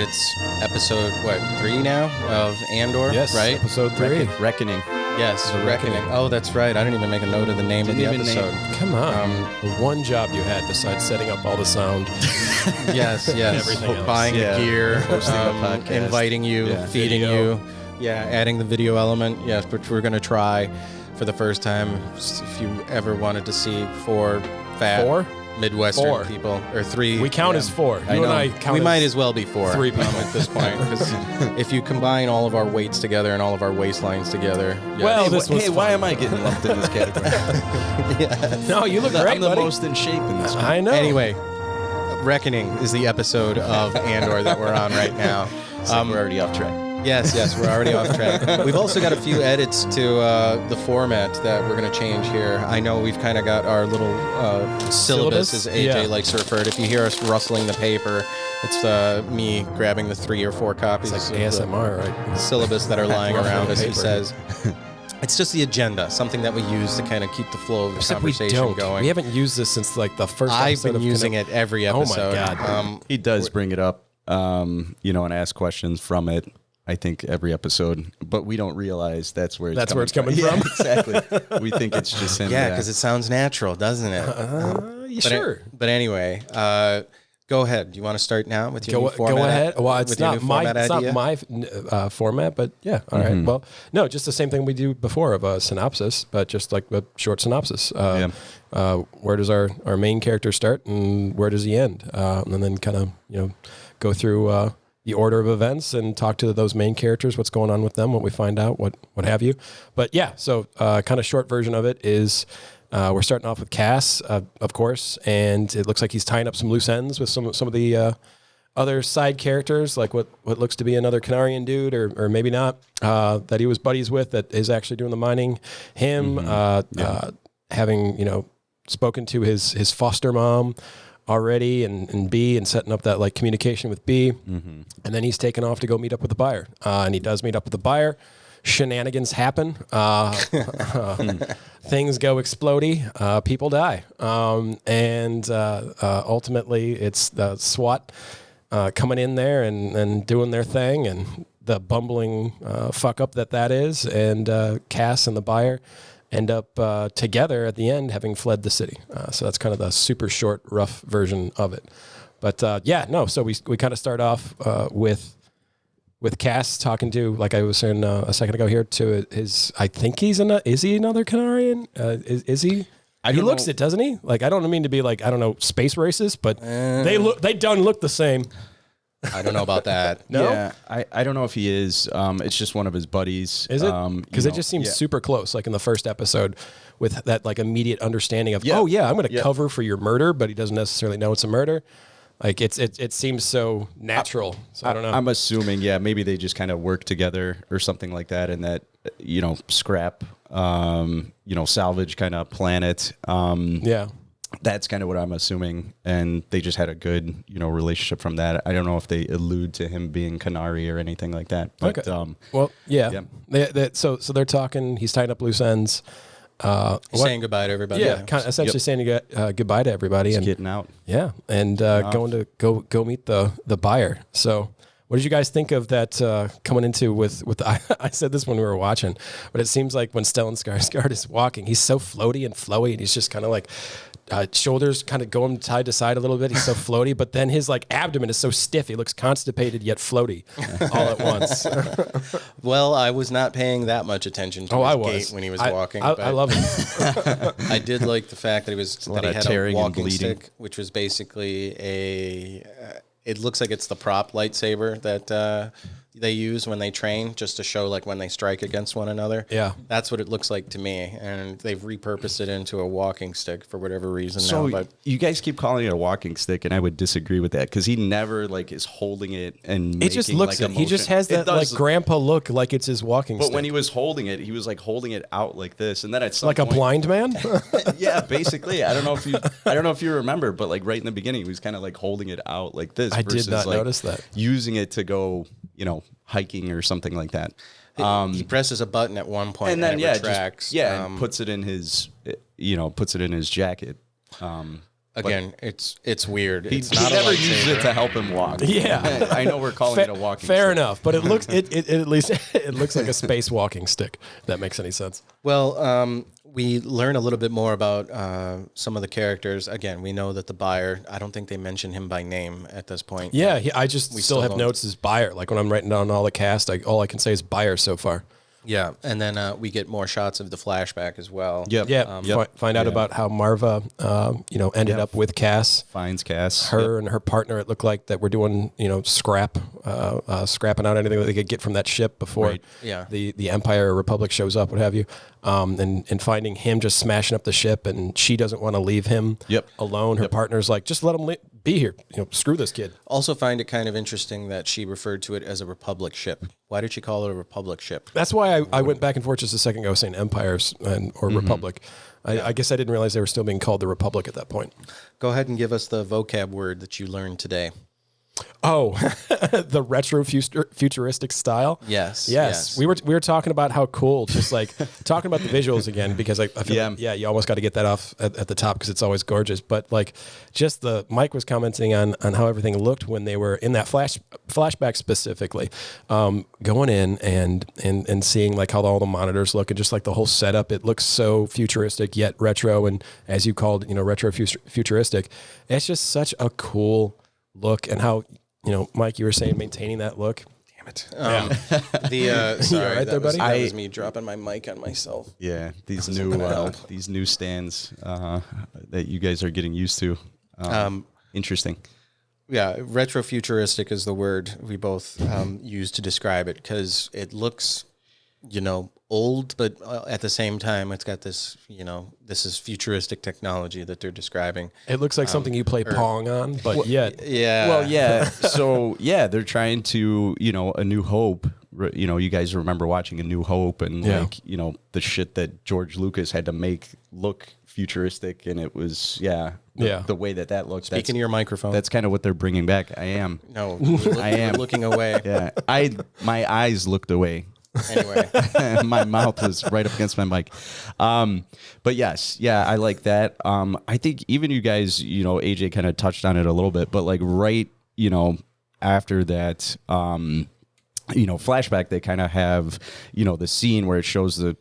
it's episode, 3 now of Andor? Yes, right? episode 3. Reckoning. Yes, Reckoning. Oh, that's right. I didn't even make a note of the name of the episode. Come on. The one job you had besides setting up all the sound. Yes. Everything else. Buying the gear, hosting the podcast. inviting you, feeding video. you. Yeah, adding the video element. Yes, which we're going to try for the first time. If you ever wanted to see 4 fat Midwestern 4 people, or 3. We count as 4. You and I count we as might as well be 4 3 people at this point, because if you combine all of our weights together and all of our waistlines together, Well, this was why am I getting lumped in this category? No, you look great, I'm the buddy. most in shape in this one. I know. Anyway, Reckoning is the episode of Andor that we're on right now. We're already off track. Yes, we're already off track. We've also got a few edits to the format that we're going to change here. I know we've kind of got our little syllabus, as AJ likes to refer to. If you hear us rustling the paper, it's me grabbing the 3 or 4 copies It's like of ASMR, the right? syllabus that are lying around, as he paper. says. It's just the agenda, something that we use to kind of keep the flow of the Except we conversation don't. going. We haven't used this since like the first I've episode been using it every episode. Oh my God. He does bring it up, and ask questions from it. I think every episode, but we don't realize that's where it's coming from. Yeah, exactly. We think it's just him. Yeah, because it sounds natural, doesn't it? Sure. But anyway, go ahead. Do you want to start now with your new format? Go ahead. Well, with it's your not new my format format, but yeah. All right. Well, no, just the same thing we do before of a synopsis, but just like a short synopsis. Where does our main character start and where does he end? And then kind of go through the order of events and talk to those main characters, what's going on with them, what we find out, what have you. But yeah, so kind of short version of it is we're starting off with Cass, of course, and it looks like he's tying up some loose ends with some of the other side characters, like what looks to be another Canarian dude, or maybe not, that he was buddies with, that is actually doing the mining. Him having spoken to his foster mom already, and B, and setting up that like communication with B, and then he's taken off to go meet up with the buyer, and he does meet up with the buyer. Shenanigans happen, things go explodey, people die, and ultimately it's the SWAT coming in there and doing their thing, and the bumbling fuck up that is, and Cass and the buyer end up together at the end, having fled the city. So that's kind of the super short, rough version of it. But so we kind of start off with Cass talking to, like I was saying a second ago here, to his, I think is he another Canarian? Is he? He looks it, doesn't he? Like, I don't mean to be like, I don't know, space racist, but they don't look the same. I don't know about that. No? Yeah, I don't know if he is. It's just one of his buddies. Is it? Because it just seems super close, like in the first episode, with that like immediate understanding of, I'm going to cover for your murder, but he doesn't necessarily know it's a murder. Like it seems so natural. So I don't know. I'm assuming, maybe they just kind of work together or something like that, and that scrap, salvage kind of planet. That's kind of what I'm assuming, and they just had a good, relationship from that. I don't know if they allude to him being Canary or anything like that. But, okay. So they're talking. He's tying up loose ends. Saying goodbye to everybody. Yeah, kind of essentially saying goodbye to everybody. Just and getting out. Yeah, and going to go meet the buyer. So what did you guys think of that coming into with I said this when we were watching, but it seems like when Stellan Skarsgård is walking, he's so floaty and flowy, and he's just kind of like shoulders kind of going side to side a little bit. He's so floaty, but then his like abdomen is so stiff. He looks constipated yet floaty all at once. Well, I was not paying that much attention to his gait when he was walking. I love it. I did like the fact that he had a walking stick, which was basically it looks like it's the prop lightsaber that they use when they train, just to show like when they strike against one another. Yeah, that's what it looks like to me, and they've repurposed it into a walking stick for whatever reason. So now, but you guys keep calling it a walking stick, and I would disagree with that, because he never like is holding it and it just looks like it. He just has that like grandpa look, like it's his walking stick. But when he was holding it, he was like holding it out like this, and then at some like point, a blind man. Yeah, basically. I don't know if you remember, but like right in the beginning, he was kind of like holding it out like this. I did not like notice that. Using it to go, hiking or something like that. He presses a button at one point, and then it retracts. and puts it in his, jacket. Again, it's weird. He It's not never a uses it to help him walk. Yeah. I know we're calling it a walking Fair stick. enough, but it looks it at least it looks like a space walking stick. If that makes any sense. Well, we learn a little bit more about some of the characters. Again, we know that the buyer, I don't think they mention him by name at this point. Yeah, I just still have don't. notes as buyer. Like when I'm writing down all the cast, all I can say is buyer so far. Yeah, and then we get more shots of the flashback as well. Yep. Yeah, find out about how Marva, ended up with Cass. Finds Cass. Her and her partner, it looked like that were doing, scrapping out anything that they could get from that ship before the Empire or Republic shows up, what have you. And finding him just smashing up the ship, and she doesn't want to leave him alone. Her partner's like, just let him be here. Screw this kid. Also find it kind of interesting that she referred to it as a Republic ship. Why did she call it a Republic ship? That's why I went back and forth just a second ago saying Empires or Republic. I guess I didn't realize they were still being called the Republic at that point. Go ahead and give us the vocab word that you learned today. Oh, the retro futuristic style. Yes. We were talking about how cool, just like talking about the visuals again, because I feel like, you almost got to get that off at the top because it's always gorgeous. But like, just Mike was commenting on how everything looked when they were in that flashback specifically, going in and seeing like how all the monitors look and just like the whole setup. It looks so futuristic yet retro, and as you called, retro futuristic. It's just such a cool look, and how Mike, you were saying maintaining that look. Damn it! Sorry, right there, buddy? That was me dropping my mic on myself. Yeah, these new stands that you guys are getting used to. Interesting. Yeah, retrofuturistic is the word we both use to describe it, because it looks, old, but at the same time, it's got this, this is futuristic technology that they're describing. It looks like something you play Pong on, but yet. Yeah. Well, yeah. So, they're trying to, A New Hope. You guys remember watching A New Hope and, the shit that George Lucas had to make look futuristic. And it was, the way that looked. Speaking of your microphone. That's kind of what they're bringing back. I am. No, I am looking away. Yeah. My eyes looked away. Anyway, my mouth was right up against my mic. But yes, I like that. I think even you guys, AJ kind of touched on it a little bit, but like right, after that, flashback, they kind of have, the scene where it shows the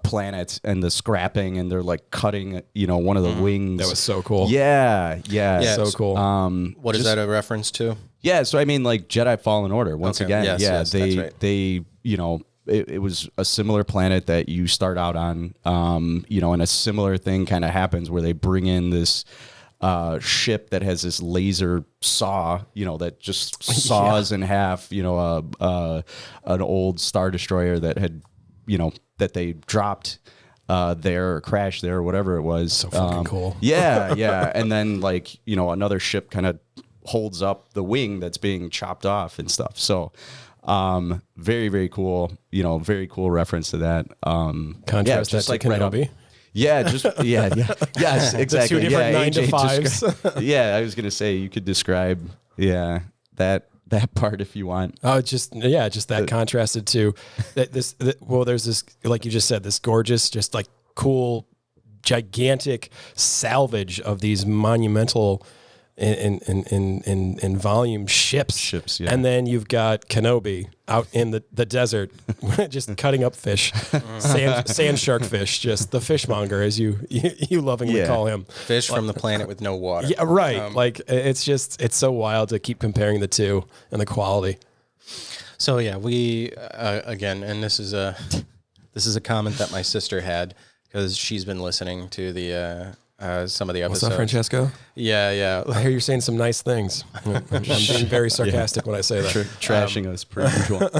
planet and the scrapping, and they're like cutting, one of the wings. That was so cool. Yeah, so cool. What is that a reference to? Yeah, so I mean, like Jedi Fallen Order. Once again, yes, they that's right. they it was a similar planet that you start out on, and a similar thing kind of happens where they bring in this ship that has this laser saw, that just saws in half, an old Star Destroyer that had, that they dropped there or crashed there or whatever it was. So fucking cool. Yeah. And then like, another ship kind of holds up the wing that's being chopped off and stuff. So very, very cool, very cool reference to that. Contrast that to Kenobi. Yes, exactly. The two different 9 to 5s. I was gonna say you could describe that part if you want. Oh, just that contrasted to that. There's this, like you just said, this gorgeous, just like cool, gigantic salvage of these monumental in volume ships, and then you've got Kenobi out in the desert, just cutting up fish, sand shark fish, just the fishmonger, as you lovingly call him. Fish from the planet with no water. Yeah, right. Like it's so wild to keep comparing the two and the quality. So we again, and this is a comment that my sister had, because she's been listening to the. Some of the episodes. What's up, Francesco? Yeah. I hear you're saying some nice things. I'm being very sarcastic when I say that. Trashing us per usual.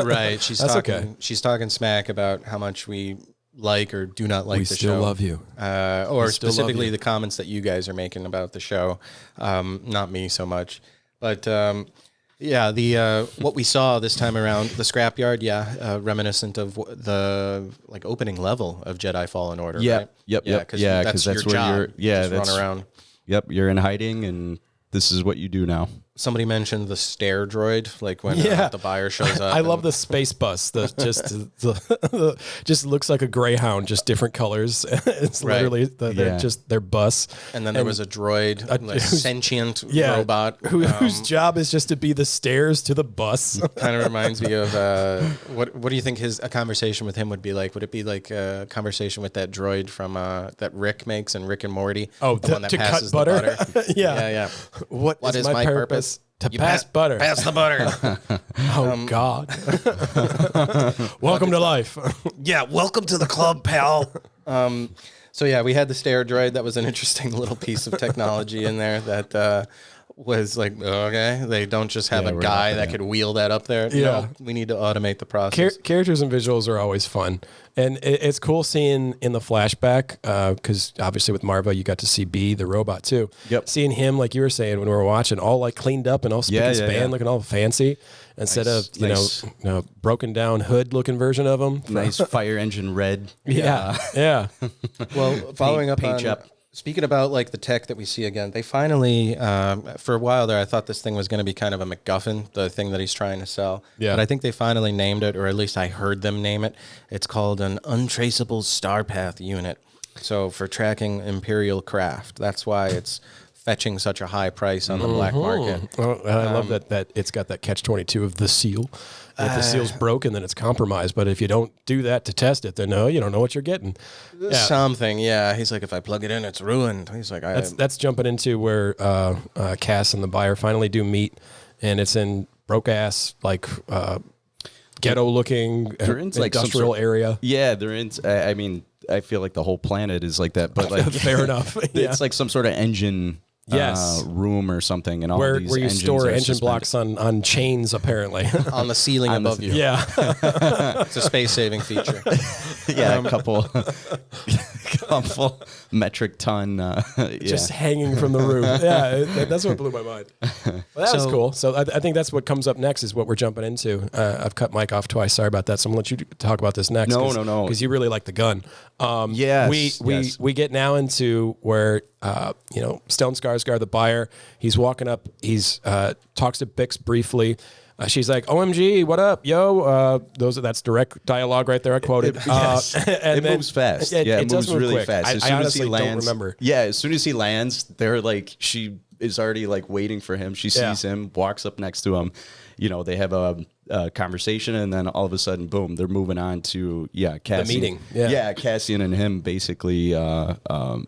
Right. She's talking smack about how much we like or do not like the show. We still love you. Or specifically the comments that you guys are making about the show. Not me so much. But what we saw this time around, the scrapyard, reminiscent of the opening level of Jedi Fallen Order. Yeah, right? Yep. Because that's where job. you're. Just run around. Yep, you're in hiding, and this is what you do now. somebody mentioned the stair droid, like when the buyer shows up. I love the space bus. Just looks like a Greyhound, just different colors. It's literally just their bus. And then there was a droid, a sentient robot, whose job is just to be the stairs to the bus. Kind of reminds me of what do you think a conversation with him would be like? Would it be like a conversation with that droid from that Rick makes in Rick and Morty? Oh, the one that passes cut butter. The butter. Yeah. What is my purpose? To pass butter. Pass the butter. Oh, God. Welcome to life. Yeah, welcome to the club, pal. So, yeah, we had the stair droid. That was an interesting little piece of technology in there that was like, okay, they don't just have a guy that could wheel that up there. Yeah. No, we need to automate the process. Characters and visuals are always fun. And it's cool seeing in the flashback, because obviously with Marva, you got to see B, the robot, too. Yep. Seeing him, like you were saying when we were watching, all like cleaned up and all spick and span, looking all fancy, instead of, you know, broken down hood looking version of him. Nice fire engine red. Yeah. Well, following up on... Speaking about like the tech that we see again, they finally, for a while there, I thought this thing was going to be kind of a MacGuffin, the thing that he's trying to sell. Yeah. But I think they finally named it, or at least I heard them name it. It's called an untraceable star path unit. So for tracking Imperial craft, that's why it's fetching such a high price on the black market. Well, I love that it's got that catch-22 of the seal. If the seal's broken, then it's compromised. But if you don't do that to test it, then you don't know what you're getting. Something, yeah. He's like, if I plug it in, it's ruined. He's like, that's jumping into where Cass and the buyer finally do meet, and it's in broke-ass, like, ghetto-looking industrial area. Yeah, they're in. I mean, I feel like the whole planet is like that, but like fair enough. It's like some sort of engine. Room or something, and all where these you store engine blocks on chains, apparently on the ceiling above you. Yeah, it's a space-saving feature. A couple metric ton, just hanging from the roof. Yeah, that's what blew my mind. Well, that was cool. So I think that's what comes up next is what we're jumping into. I've cut Mike off twice. Sorry about that. So I'm gonna let you talk about this next. No, because you really like the gun. We get now into where Stellan Skarsgård, the buyer, he's walking up. He's talks to Bix briefly. She's like, "OMG, what up, yo?" That's direct dialogue right there. I quoted. It moves fast. It moves really quick. fast. I honestly don't remember. Yeah, as soon as he lands, they're like, she is already like waiting for him. She sees him, walks up next to him. They have a conversation, and then all of a sudden, boom, they're moving on to Cassian. The meeting. Cassian and him basically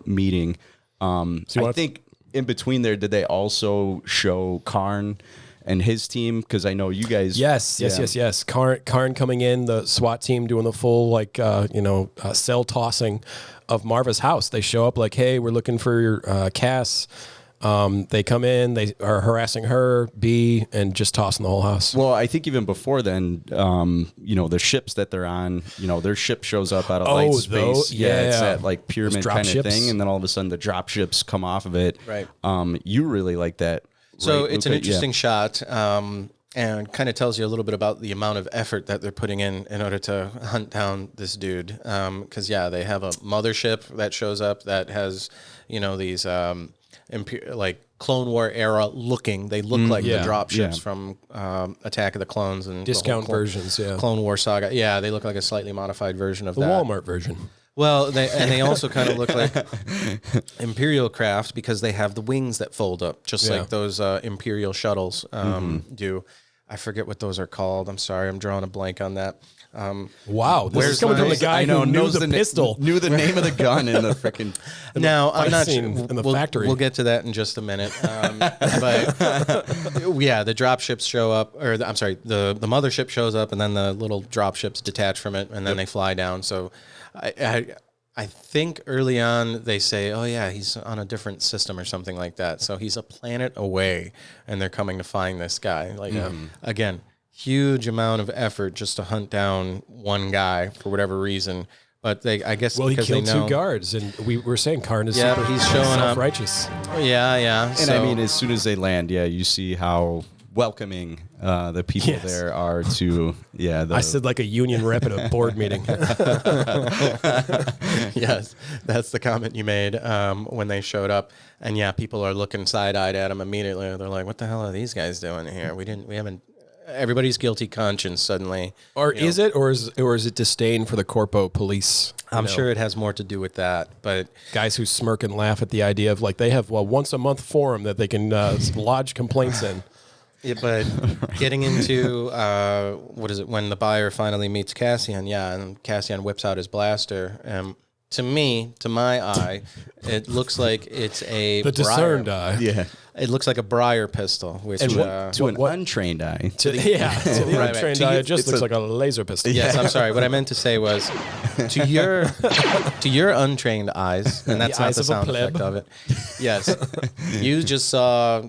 meeting. I think in between there, did they also show Karn and his team? Because I know you guys. Yes. Karn coming in, the SWAT team doing the full cell tossing of Marva's house. They show up like, hey, we're looking for Cass. They come in, they are harassing her, B, and just tossing the whole house. Well, I think even before then, the ships that they're on, their ship shows up out of light space. It's that like pyramid kind of thing, and then all of a sudden the drop ships come off of it. Right. You really like that. So it's an interesting shot, and kind of tells you a little bit about the amount of effort that they're putting in order to hunt down this dude. Because they have a mothership that shows up that has, these like Clone War era looking. They look like the dropships from Attack of the Clones and discount versions. Clone War saga. Yeah, they look like a slightly modified version of the Walmart version. Well, they also kind of look like Imperial craft because they have the wings that fold up, just like those Imperial shuttles do. I forget what those are called. I'm sorry, I'm drawing a blank on that. Wow, this is coming from the guy who knows the pistol, knew the name of the gun in the freaking. Now I'm not sure. In the factory. We'll get to that in just a minute. But the drop ships show up, or the mothership shows up, and then the little drop ships detach from it, and then they fly down. So, I think early on they say, oh yeah, he's on a different system or something like that. So he's a planet away, and they're coming to find this guy. Like again. Huge amount of effort just to hunt down one guy for whatever reason. But I guess he killed two guards, and we were saying Karn is he's showing self-righteous. Yeah. And I mean, as soon as they land, you see how welcoming the people there are to. Yeah, I said like a union rep at a board meeting. Yes, that's the comment you made when they showed up, and yeah, people are looking side-eyed at them immediately. They're like, "What the hell are these guys doing here? We haven't." Everybody's guilty conscience suddenly. Or is it, or is it disdain for the corpo police? I'm sure it has more to do with that, but guys who smirk and laugh at the idea of like they have a once a month forum that they can lodge complaints in. Yeah, but getting into what is it when the buyer finally meets Cassian? Yeah, and Cassian whips out his blaster. To my eye, it looks like it's a the discerned eye. Yeah. It looks like a briar pistol, which to an untrained eye. To the untrained eye, it just looks like a laser pistol. Yes, I'm sorry. What I meant to say was, to your untrained eyes, and that's not the sound effect of it. Yes, you just saw,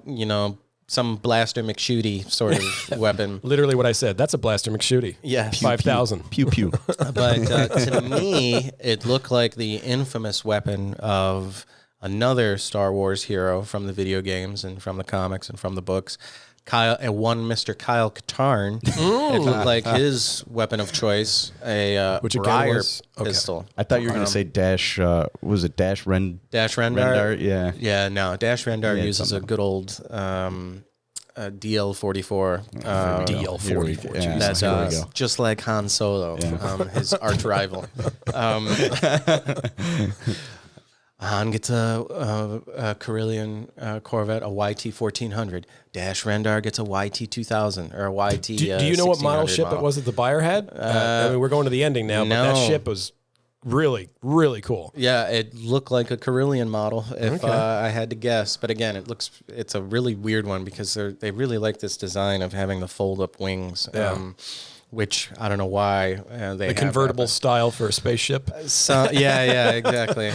some blaster McShooty sort of weapon. Literally what I said. That's a blaster McShooty. Yeah, 5,000. Pew pew. But to me, it looked like the infamous weapon of another Star Wars hero from the video games and from the comics and from the books, one Mr. Kyle Katarn. It looked like his weapon of choice, a briar pistol. I thought you were going to say Dash. Was it Dash Rendar? Dash Rendar? Yeah. Yeah, no. Dash Rendar uses a good old DL-44. DL-44. Yeah. That's just like Han Solo, his arch rival. Han gets a Carillion Corvette, a YT-1400. Dash Rendar gets a YT-2000 or a YT. Do you know what model ship it was that the buyer had? I mean, we're going to the ending now, but that ship was really, really cool. Yeah, it looked like a Carillion model if I had to guess. But again, it's a really weird one because they really like this design of having the fold-up wings. Yeah. Which I don't know why they have convertible style for a spaceship. Yeah, exactly.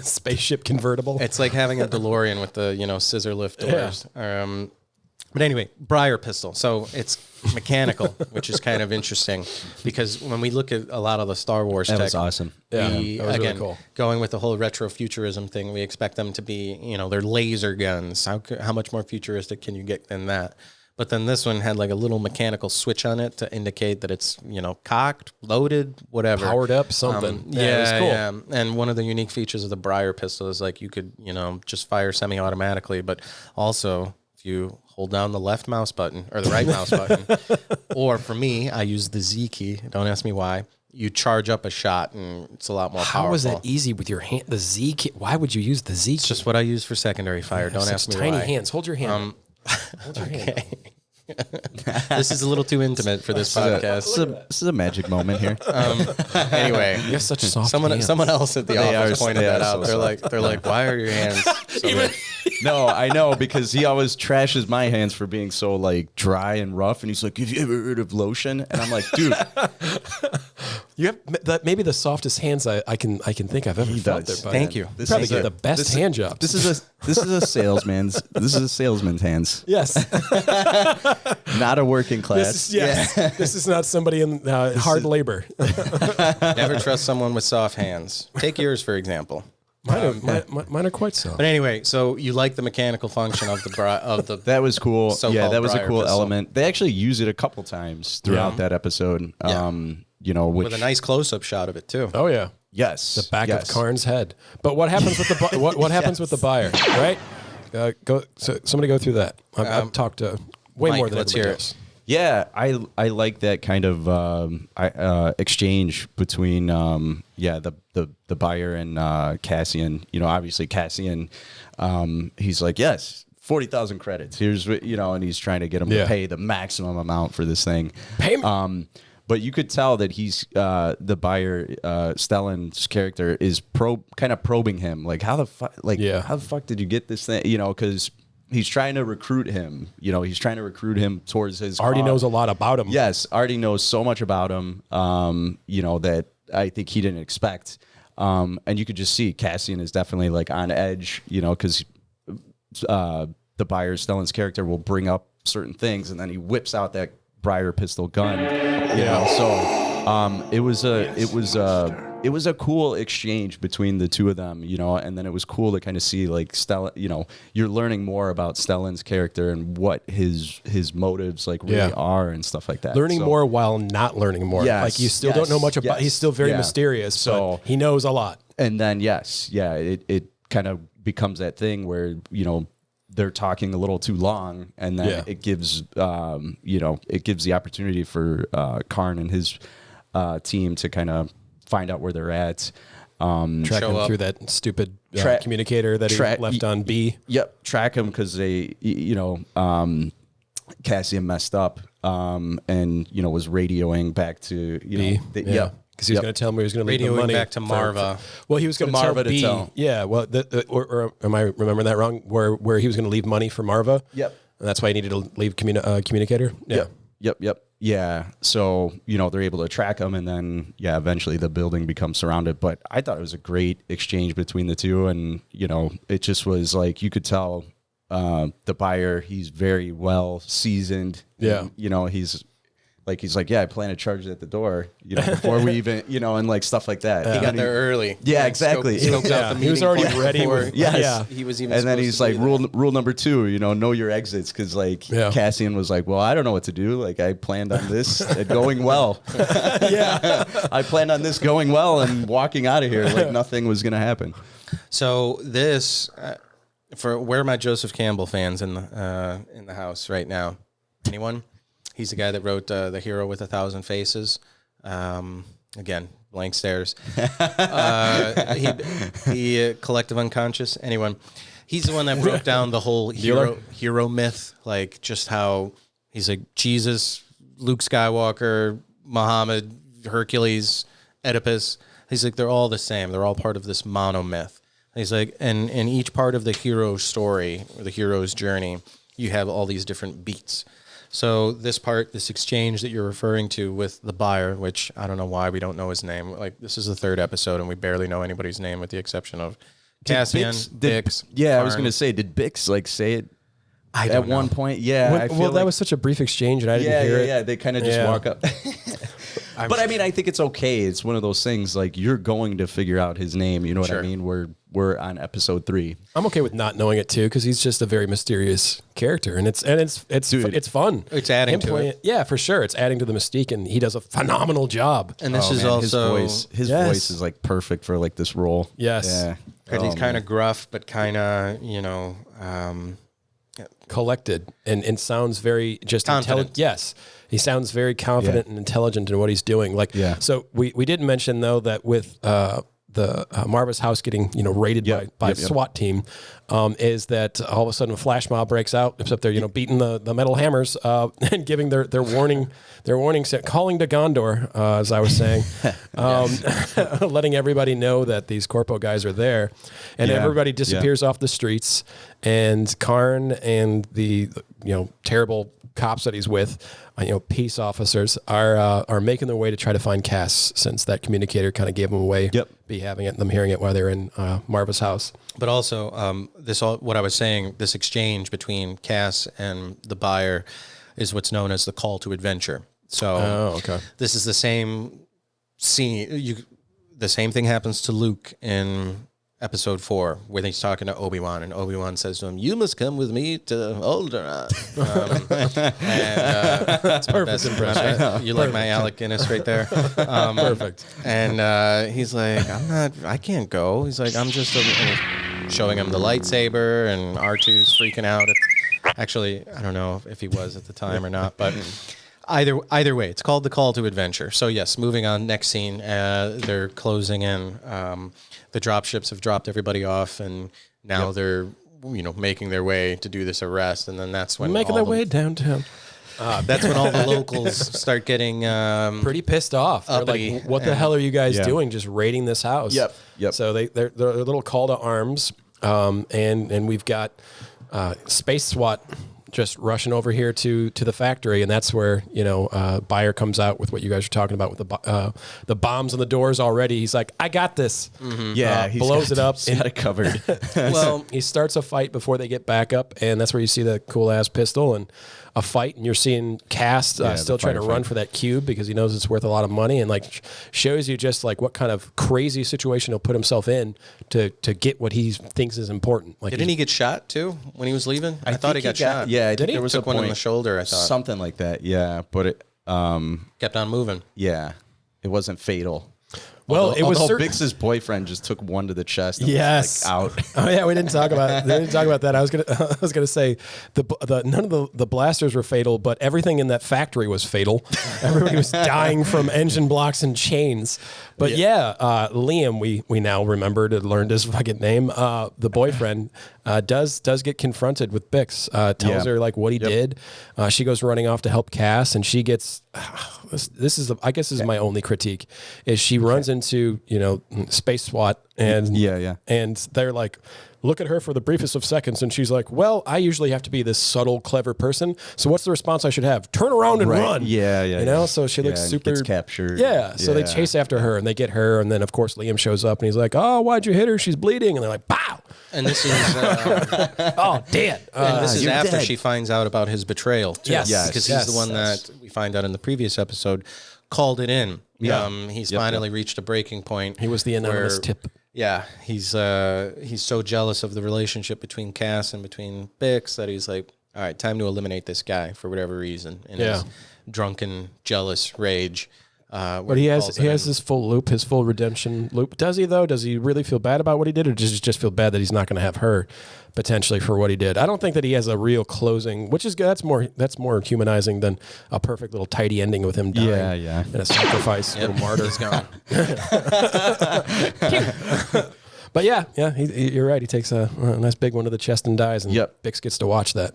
Spaceship convertible. It's like having a DeLorean with the scissor lift doors. Yeah. But anyway, briar pistol. So it's mechanical, which is kind of interesting because when we look at a lot of the Star Wars tech, was awesome. Yeah, that was really cool. Going with the whole retrofuturism thing, we expect them to be, they're laser guns. How much more futuristic can you get than that? But then this one had like a little mechanical switch on it to indicate that it's, cocked, loaded, whatever. Powered up, something. It was cool. Yeah. And one of the unique features of the briar pistol is like you could, just fire semi-automatically, but also if you hold down the left mouse button or the right mouse button, or for me, I use the Z key. Don't ask me why. You charge up a shot and it's a lot more powerful. How is that easy with your hand? The Z key. Why would you use the Z key? It's just what I use for secondary fire. Don't ask me tiny why. Tiny hands. Hold your hand. Hold your hand. This is a little too intimate for this podcast. This is a magic moment here. Anyway, you have such soft hands. Someone else at the office pointed that out. They're like, why are your hands so big? No, I know because he always trashes my hands for being so like dry and rough, and he's like, "Have you ever heard of lotion?" And I'm like, "Dude, you have maybe the softest hands I can think I've ever felt." There, thank you. This probably get the best hand job. This is a salesman's. This is a salesman's hands. Yes, not a working class. This is not somebody in hard labor. Never trust someone with soft hands. Take yours for example. Mine are quite so. But anyway, so you like the mechanical function of the that was cool. Yeah, that was a cool pistol. element. They actually use it a couple times throughout that episode. With a nice close-up shot of it too. Oh yeah. Yes. The back of Karn's head. But what happens with the what happens with the buyer, right? Somebody go through that. I've talked to way more than let's hear else. Yeah, I like that kind of exchange between the buyer and Cassian. Obviously Cassian, he's like, yes, 40,000 credits. Here's what and he's trying to get him to pay the maximum amount for this thing. Payment. But you could tell that he's the buyer, Stellan's character is kind of probing him, like how the fuck did you get this thing? Because he's trying to recruit him. He's trying to recruit him towards his. Already knows a lot about him. Yes, already knows so much about him. That I think he didn't expect. And you could just see Cassian is definitely like on edge. Because the buyer, Stellan's character, will bring up certain things, and then he whips out that briar pistol gun. So it was it was a cool exchange between the two of them, you know, and then it was cool to kind of see like Stellan, you know, you're learning more about Stellan's character and what his motives like really are and stuff like that. Learning more while not learning more. Yes, like you still don't know much about, he's still very mysterious, so but he knows a lot. And then, it kind of becomes that thing where, you know, they're talking a little too long, and then it gives, it gives the opportunity for Karn and his team to kind of find out where they're at. Track him through that stupid communicator that he left on B. Yep, track him because they, Cassian messed up and, you know, was radioing back to, B. Because he was going to tell him he was going to leave the money back to Marva. Well, he was going to tell B. Yeah, well, or am I remembering that wrong? Where he was going to leave money for Marva? Yep. And that's why he needed to leave communicator? Yeah. Yep. Yeah. So, you know, they're able to track him, and then, eventually the building becomes surrounded. But I thought it was a great exchange between the two. And, you know, it just was like, you could tell the buyer, he's very well seasoned. Yeah. And, you know, he's like, I plan to charge it at the door, you know, before we even, you know, and like stuff like that. He got there early. Yeah, exactly. Scoped out the he was already ready. He was even. And then he's like, rule number 2, you know your exits, because like Cassian was like, well, I don't know what to do. Like I planned on this going well. I planned on this going well and walking out of here like nothing was going to happen. So this, where are my Joseph Campbell fans in the house right now? Anyone? He's the guy that wrote The Hero with 1,000 Faces. Again, blank stares. He Collective Unconscious. Anyone? He's the one that broke down the whole hero myth, like just how he's like Jesus, Luke Skywalker, Muhammad, Hercules, Oedipus. He's like, they're all the same. They're all part of this monomyth. He's like, and in each part of the hero's story or the hero's journey, you have all these different beats. So this exchange that you're referring to with the buyer, which I don't know why we don't know his name. Like this is the 3rd episode and we barely know anybody's name with the exception of Cassian, Bix. Yeah, Karn. I was going to say, did Bix like say it at one point? Yeah. That was such a brief exchange and I didn't hear it. Yeah, they kind of just walk up. But I mean, I think it's okay. It's one of those things like you're going to figure out his name. You know what I mean? We're on episode 3. I'm okay with not knowing it too because he's just a very mysterious character, and it's fun. It's adding to it. Yeah, for sure. It's adding to the mystique, and he does a phenomenal job. And this is also his voice is like perfect for like this role. Yes. Yeah. Because he's kind of gruff, but kind of collected, and sounds very just intelligent. Yes. He sounds very confident and intelligent in what he's doing. So we didn't mention though that with the Marva's house getting raided by a SWAT team, is that all of a sudden a flash mob breaks out. It's up there, beating the metal hammers and giving their warning calling to Gondor, as I was saying, letting everybody know that these corpo guys are there, and everybody disappears off the streets, and Karn and the terrible cops that he's with, peace officers are making their way to try to find Cass, since that communicator kind of gave them away. Them hearing it while they're in Marva's house. But also, what I was saying, this exchange between Cass and the buyer is what's known as the call to adventure. So this is the same scene. The same thing happens to Luke in Episode 4, when he's talking to Obi-Wan, and Obi-Wan says to him, "You must come with me to Alderaan." That's perfect impression. You like my Alec Guinness right there? Perfect. And he's like, I can't go. He's like, I'm just showing him the lightsaber, and R2's freaking out. Actually, I don't know if he was at the time or not, but either way, it's called the Call to Adventure. So yes, moving on. Next scene, they're closing in. The dropships have dropped everybody off, and now they're making their way to do this arrest, and then that's when making their way downtown. That's when all the locals start getting pretty pissed off. They're like, "What the hell are you guys doing? Just raiding this house?" Yep. So they're a little call to arms, and we've got space SWAT just rushing over here to the factory, and that's where Buyer comes out with what you guys are talking about with the bombs on the doors already. He's like, I got this. Mm-hmm. Yeah, he blows it up. He's got it covered. Well, he starts a fight before they get back up, and that's where you see the cool ass pistol and a fight, and you're seeing Cass still trying to run for that cube because he knows it's worth a lot of money, and like shows you just like what kind of crazy situation he'll put himself in to get what he thinks is important. Like, didn't he get shot too when he was leaving? I thought he got shot. Yeah, I think there was took one in the shoulder. I thought something like that. Yeah, but it kept on moving. Yeah, it wasn't fatal. Well, it was Bix's boyfriend just took one to the chest. And yes, was like out. Oh yeah, we didn't talk about that. I was gonna say none of the blasters were fatal, but everything in that factory was fatal. Everybody was dying from engine blocks and chains. But Liam, we now remembered and learned his fucking name. The boyfriend does get confronted with Bix. Tells her like what he did. She goes running off to help Cass, and she gets. This is my only critique is she runs into Space SWAT and and they're like, look at her for the briefest of seconds, and she's like, well, I usually have to be this subtle, clever person, so what's the response I should have? Turn around and run. So she looks super gets captured. So they chase after her and they get her, and then of course Liam shows up and he's like, oh, why'd you hit her? She's bleeding. And they're like, pow. And this is oh, dead. And this is after she finds out about his betrayal too. Yes, because he's the one that we find out in the previous episode called it in. He's finally reached a breaking point. He was the anonymous tip. Yeah, he's so jealous of the relationship between Cass and between Bix that he's like, all right, time to eliminate this guy for whatever reason in his drunken, jealous rage. But he has his full loop, his full redemption loop. Does he though? Does he really feel bad about what he did, or does he just feel bad that he's not going to have her potentially for what he did? I don't think that he has a real closing, which is good. That's more humanizing than a perfect little tidy ending with him dying. And a sacrifice, little martyr. He's gone. But you're right. He takes a nice big one to the chest and dies, and Bix gets to watch that.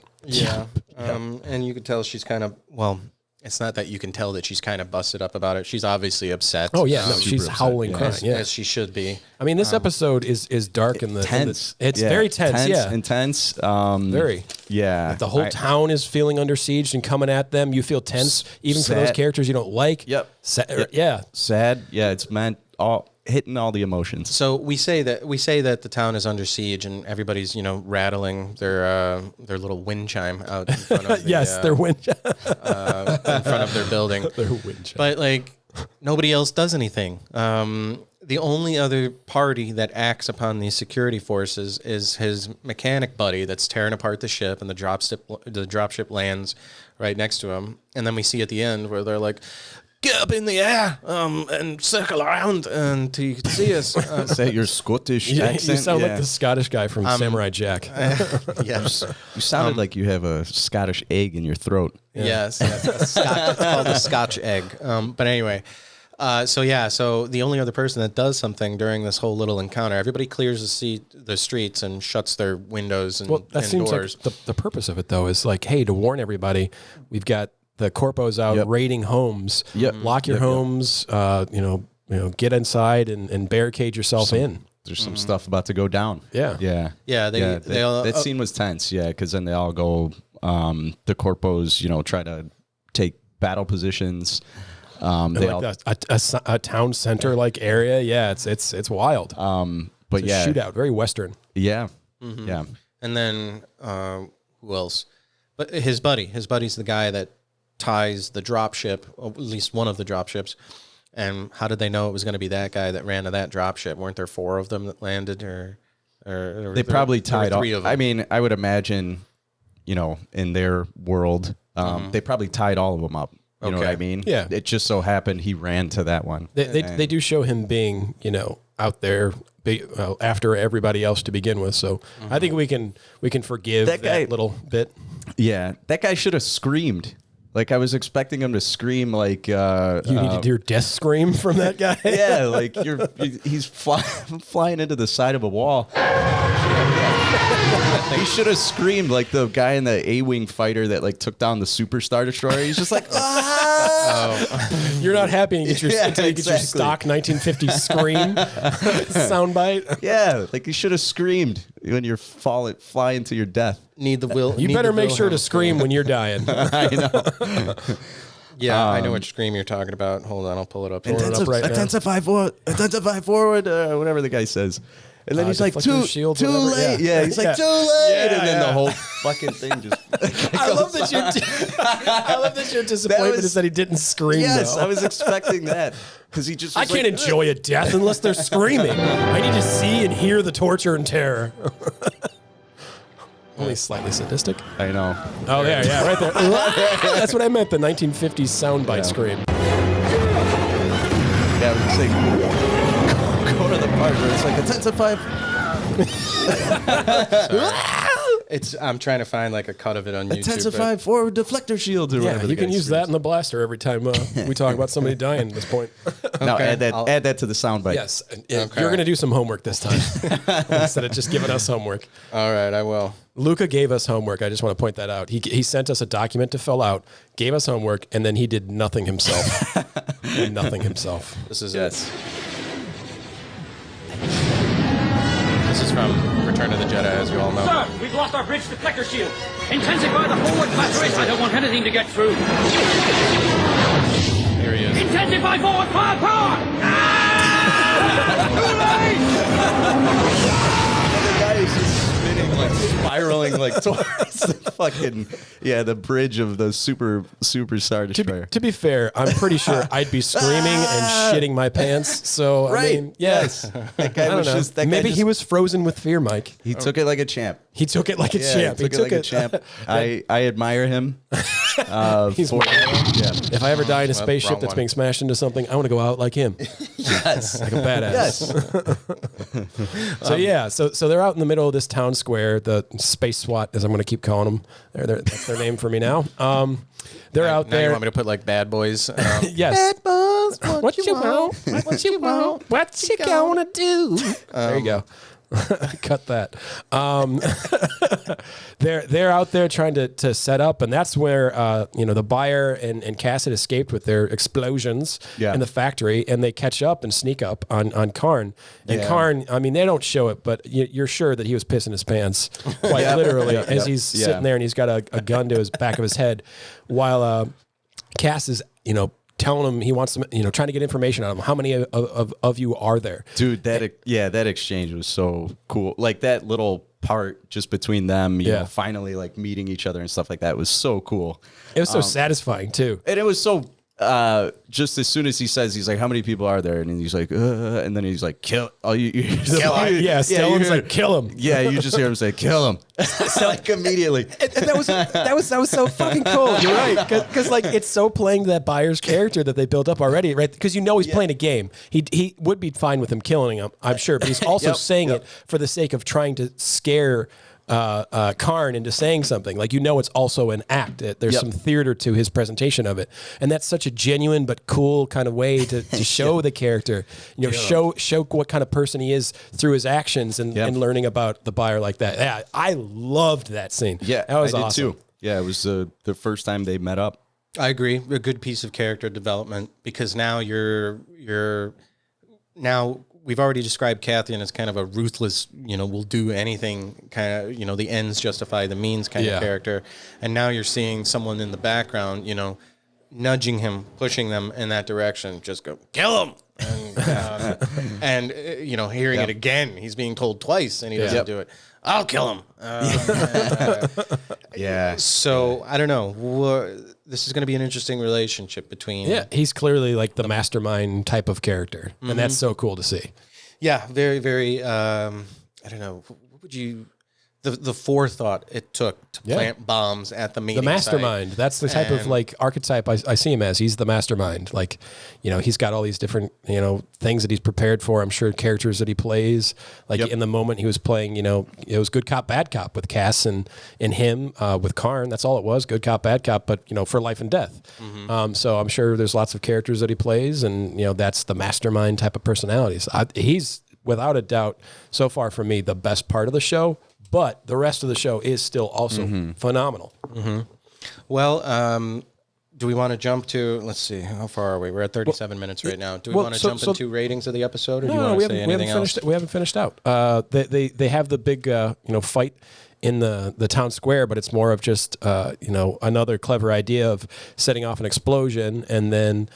And you could tell she's kind of it's not that you can tell that she's kind of busted up about it. She's obviously upset. Oh yeah, she's howling, crying, as she should be. I mean, this episode is dark and tense. It's very tense. Intense. Very. Yeah. Like the whole town is feeling under siege and coming at them. You feel tense, even for those characters you don't like. Sad. Yeah, it's meant hitting all the emotions. So we say that the town is under siege and everybody's rattling their little wind chime out in front of their wind chime in front of their building. Their wind chime. But like nobody else does anything. The only other party that acts upon these security forces is his mechanic buddy that's tearing apart the ship, and the dropship lands right next to him. And then we see at the end where they're like, get up in the air and circle around until you can see us. Say your Scottish accent. You sound like the Scottish guy from Samurai Jack. Yes. You sounded like you have a Scottish egg in your throat. Yes. It's called a Scotch egg. But anyway, so the only other person that does something during this whole little encounter, everybody clears the streets and shuts their windows and that seems doors. Like the purpose of it, though, is like, hey, to warn everybody, we've got the corpos out raiding homes. Lock your homes. Get inside and barricade yourself in. There's some stuff about to go down. Yeah. They all, that scene was tense. Yeah, because then they all go. The corpos, try to take battle positions. They like a town center like area. Yeah, it's wild. But it's a shootout, very Western. Yeah. Mm-hmm. Yeah. And then who else? But his buddy's the guy that ties the dropship, or at least one of the dropships. And how did they know it was going to be that guy that ran to that dropship? Weren't there 4 of them that landed, or they probably tied all 3 of them? I mean, I would imagine, in their world, they probably tied all of them up. You know what I mean? Yeah. It just so happened he ran to that one. They do show him being, out there after everybody else to begin with. So I think we can forgive that little bit. Yeah, that guy should have screamed. Like, I was expecting him to scream like... you need to hear death scream from that guy? Yeah, like he's flying into the side of a wall. He should have screamed like the guy in the A-Wing fighter that like took down the Super Star Destroyer. He's just like, ah! You're not happy until you get your stock 1950s scream soundbite. Yeah, like he should have screamed. flying to your death. Need the will. You better make sure to scream when you're dying. I know. Yeah, I know which scream you're talking about. Hold on, I'll pull it up. Intensify forward, whatever the guy says. And then he's like, too late. Yeah, he's like, too late. And then the whole fucking thing just... I love that your disappointment is that he didn't scream, Yes, though. I was expecting that. Because he just I can't enjoy a death unless they're screaming. I need to see and hear the torture and terror. Only slightly sadistic. I know. Oh, yeah, right there. That's what I meant, the 1950s soundbite scream. Yeah, it was like... Go to the part where it's like intensify. I'm trying to find like a cut of it on YouTube. Intensify forward deflector shields or whatever. Yeah, you can use that in the blaster every time we talk about somebody dying at this point. Now add that to the soundbite. Yes, you're going to do some homework this time instead of just giving us homework. All right, I will. Luca gave us homework. I just want to point that out. He sent us a document to fill out, gave us homework, and then he did nothing himself. Nothing himself. This is it. This is from Return of the Jedi, as you all know. Sir, we've lost our bridge deflector shield. Intensify the forward batteries. I don't want anything to get through. Here he is. Intensify forward power! The guy is just spinning, like spiraling, like towards the fucking the bridge of the Super Star Destroyer. To be fair, I'm pretty sure I'd be screaming and shitting my pants. So Right. I mean, yes. That guy was just. Maybe he was frozen with fear, Mike. He took it like a champ. He took it like a champ. He took it like a champ. I admire him. He's If I ever die in a spaceship that's being smashed into something, I want to go out like him. Yes. Like a badass. Yes. So they're out in the middle of this town square, the Space SWAT, as I'm going to keep calling them. That's their name for me now. They're out there. Now you want me to put like Bad Boys? Yes. Bad Boys, What you want? What you want? What you gonna do? There you go. Cut that. They're out there trying to set up, and that's where the buyer and Cassian escaped with their explosions in the factory, and they catch up and sneak up on Karn. And Karn, I mean, they don't show it, but you're sure that he was pissing his pants quite literally as he's sitting there and he's got a gun to his back of his head, while Cass is telling him he wants them, trying to get information out of him. How many of you are there? Dude, that exchange was so cool. Like that little part just between them, you know, finally like meeting each other and stuff like that was so cool. It was so satisfying too. And it was so just as soon as he says, he's like, how many people are there? And he's like, and then he's like, kill. Oh, you kill him. Yeah, Stellan's like, kill him. Yeah, you just hear him say, kill him. Like immediately. And that was so fucking cool. You're right, because like it's so playing to that buyer's character that they built up already, right? Because he's playing a game. He would be fine with him killing him, I'm sure, but he's also saying it for the sake of trying to scare Karn into saying something. Like, it's also an act. There's some theater to his presentation of it, and that's such a genuine but cool kind of way to show the character. Show what kind of person he is through his actions and learning about the buyer like that. Yeah, I loved that scene. Yeah, that was I did awesome too. Yeah, it was the first time they met up. I agree. A good piece of character development, because now we've already described Cassian as kind of a ruthless, will do anything kind of, the ends justify the means kind of character. And now you're seeing someone in the background, nudging him, pushing them in that direction. Just go, kill him. And, hearing it again, he's being told twice and he doesn't do it. I'll kill him. So I don't know. This is going to be an interesting relationship between. Yeah, he's clearly like the mastermind type of character, and that's so cool to see. Yeah, very, very. I don't know. What would you? The forethought it took to plant bombs at the meeting. The mastermind. Site. That's the type of like archetype I see him as. He's the mastermind. Like, he's got all these different, things that he's prepared for. I'm sure characters that he plays. Like in the moment he was playing, it was good cop, bad cop with Cass and him with Karn. That's all it was. Good cop, bad cop, but for life and death. Mm-hmm. So I'm sure there's lots of characters that he plays, and that's the mastermind type of personalities. He's without a doubt so far for me the best part of the show. But the rest of the show is still also phenomenal. Mm-hmm. Well, Do we want to jump to, let's see, how far are we? We're at 37 minutes right now. Do we want to jump into ratings of the episode, or do you want to say anything else? We haven't finished out. They have the big fight in the town square, but it's more of just another clever idea of setting off an explosion, and then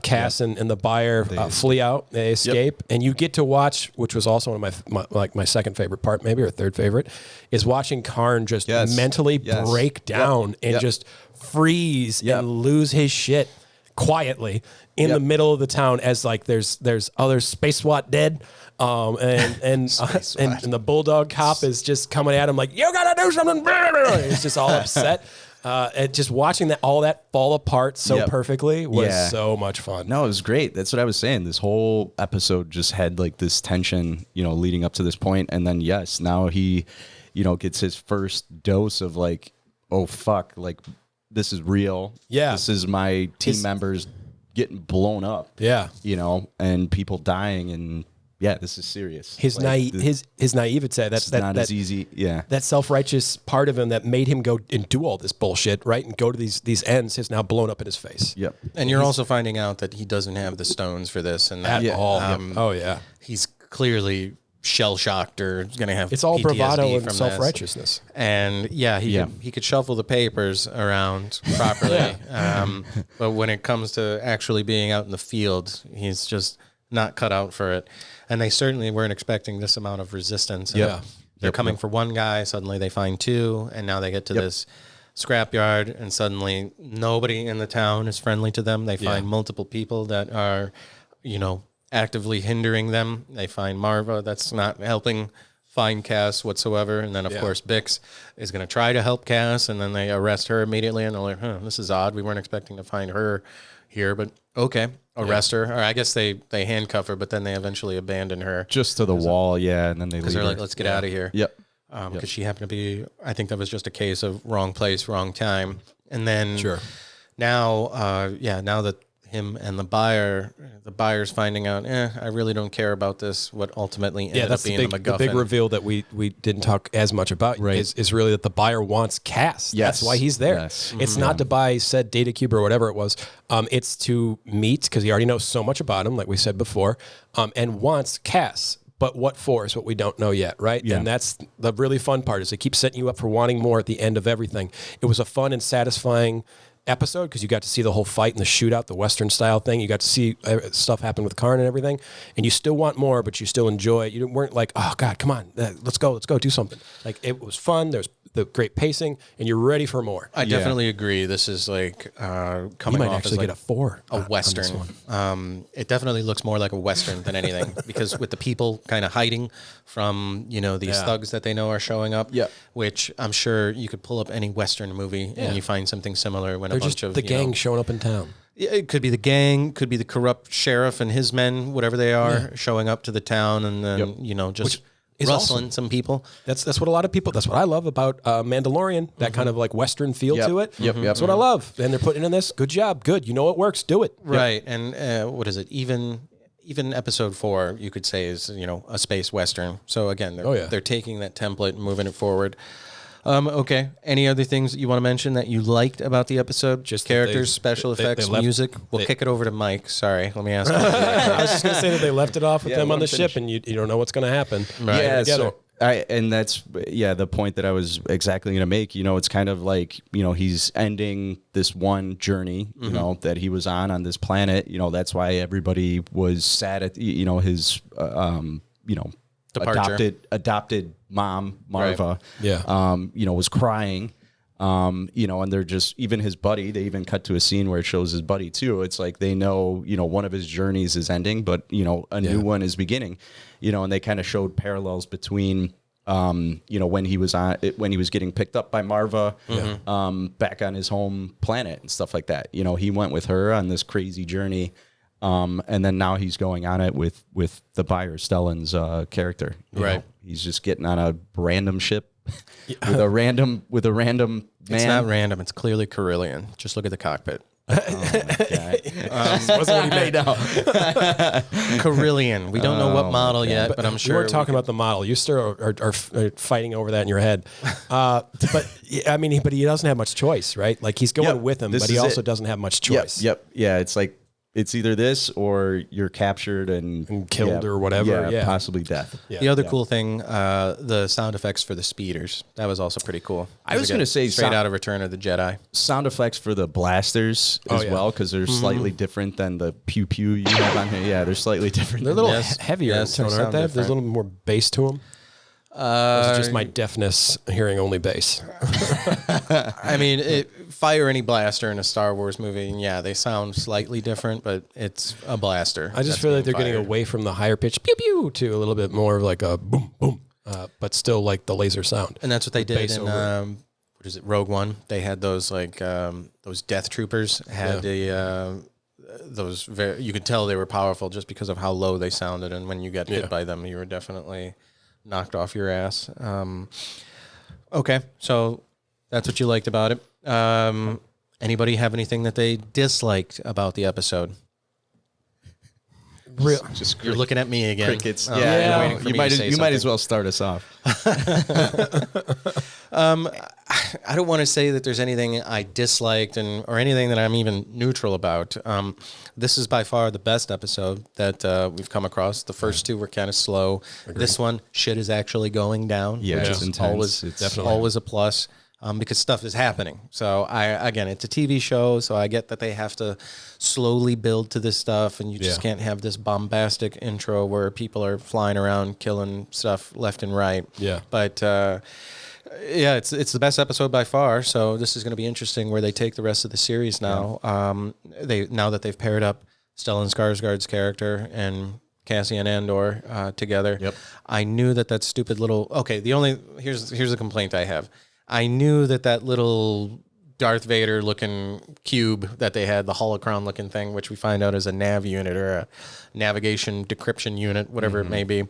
Cass and the buyer flee out. They escape, and you get to watch, which was also one of my second favorite part, maybe, or third favorite, is watching Karn just mentally break down and just freeze and lose his shit quietly in the middle of the town as like there's other space SWAT dead. And the bulldog cop is just coming at him like, you gotta do something. He's just all upset. And just watching all that fall apart so perfectly was so much fun. No, it was great. That's what I was saying. This whole episode just had like this tension, leading up to this point. And then, now he, gets his first dose of like, oh, fuck, like this is real. Yeah. This is my team members getting blown up. Yeah. And people dying, and this is serious. His naivete, that's not as easy. Yeah. That self-righteous part of him that made him go and do all this bullshit, right? And go to these ends is now blown up in his face. Yep. And you're also finding out that he doesn't have the stones for this and that. At all. He's clearly shell-shocked or going to have it's all PTSD bravado and from self-righteousness. And he could shuffle the papers around properly. But when it comes to actually being out in the field, he's just not cut out for it. And they certainly weren't expecting this amount of resistance. They're coming for one guy, suddenly they find two, and now they get to this scrapyard, and suddenly nobody in the town is friendly to them. They find multiple people that are, actively hindering them. They find Marva that's not helping find Cass whatsoever. And then, of course, Bix is going to try to help Cass, and then they arrest her immediately, and they're like, this is odd. We weren't expecting to find her here, but okay, arrest her. Or I guess they handcuff her, but then they eventually abandon her. Just to the wall, and then they leave her. Because they're like, let's get out of here. Yep. Because she happened to be, I think that was just a case of wrong place, wrong time. And then now, now that him and the buyer's finding out, I really don't care about this. What ultimately ended up being the MacGuffin. The big reveal that we didn't talk as much about is really that the buyer wants Cass. That's why he's there. Yes. It's not to buy said data cube or whatever it was. It's to meet, because he already knows so much about him, like we said before, and wants Cass. But what for is what we don't know yet, right? Yeah. And that's the really fun part, is they keep setting you up for wanting more at the end of everything. It was a fun and satisfying episode because you got to see the whole fight and the shootout, the Western style thing. You got to see stuff happen with Karn and everything, and you still want more, but you still enjoy it. You weren't like, oh God, come on, let's go, do something. Like, it was fun. There's the great pacing, and you're ready for more. I definitely agree. This is like coming you might off actually as like get a 4, a Western. It definitely looks more like a Western than anything because with the people kind of hiding from these thugs that they know are showing up. Which I'm sure you could pull up any Western movie and you find something similar when they're a bunch just of the gang showing up in town. It could be the gang, could be the corrupt sheriff and his men, whatever they are, showing up to the town and then just rustling some people. That's what a lot of people. That's what I love about Mandalorian. That kind of like Western feel to it. That's what I love. And they're putting in this. Good job. Good. You know it works. Do it. Right. And what is it? Even episode 4, you could say is a space Western. So again, they're taking that template and moving it forward. Okay. Any other things that you want to mention that you liked about the episode? Just characters, special effects, music. We'll kick it over to Mike. Sorry. Let me ask you. I was just going to say that they left it off with them on the ship, and you don't know what's going to happen. Right. Yeah. So and that's the point that I was exactly going to make. It's kind of like he's ending this one journey that he was on this planet. That's why everybody was sad at his departure. adopted mom Marva was crying and they're just, even his buddy, they even cut to a scene where it shows his buddy too. It's like they know one of his journeys is ending, but a new one is beginning, and they kind of showed parallels between when he was getting picked up by Marva back on his home planet and stuff like that. He went with her on this crazy journey. And then now he's going on it with the buyer, Stellan's character. Right. He's just getting on a random ship with a random man. It's not random. It's clearly Carillion. Just look at the cockpit. Wasn't what he meant. Carillion. We don't know what model yet, but I'm sure you weren't talking about the model. You still are fighting over that in your head. But I mean, but he doesn't have much choice, right? Like he's going with him, but he also doesn't have much choice. Yep. Yeah, it's like it's either this or you're captured and killed or whatever. Yeah, possibly death. Yeah. The other cool thing, the sound effects for the speeders. That was also pretty cool. I was going to say straight out of Return of the Jedi. Sound effects for the blasters as well, because they're slightly different than the pew pew you have on here. Yeah, they're slightly different. They're a little heavier in tone, aren't they? There's a little more bass to them. Or is it just my deafness hearing only bass? I mean, fire any blaster in a Star Wars movie, and yeah, they sound slightly different, but it's a blaster. I just feel like they're getting away from the higher pitch pew pew to a little bit more of like a boom boom, but still like the laser sound. And that's what they did in what is it, Rogue One? They had those like those Death Troopers had those you could tell they were powerful just because of how low they sounded, and when you get hit by them, you were definitely knocked off your ass. Okay, so that's what you liked about it. Anybody have anything that they disliked about the episode? You're looking at me again. Crickets. You might as well start us off. I don't want to say that there's anything I disliked or anything that I'm even neutral about. This is by far the best episode that we've come across. The first two were kind of slow. Agreed. This one, shit is actually going down, which is intense. Always a plus. Because stuff is happening. So again, it's a TV show, so I get that they have to slowly build to this stuff, and you just can't have this bombastic intro where people are flying around killing stuff left and right. Yeah. But it's the best episode by far. So this is going to be interesting where they take the rest of the series now. Now that they've paired up Stellan Skarsgård's character and Cassian Andor together. Yep. I knew that stupid little. Okay, here's a complaint I have. I knew that little Darth Vader looking cube that they had, the holocron looking thing, which we find out is a nav unit or a navigation decryption unit, whatever it may be.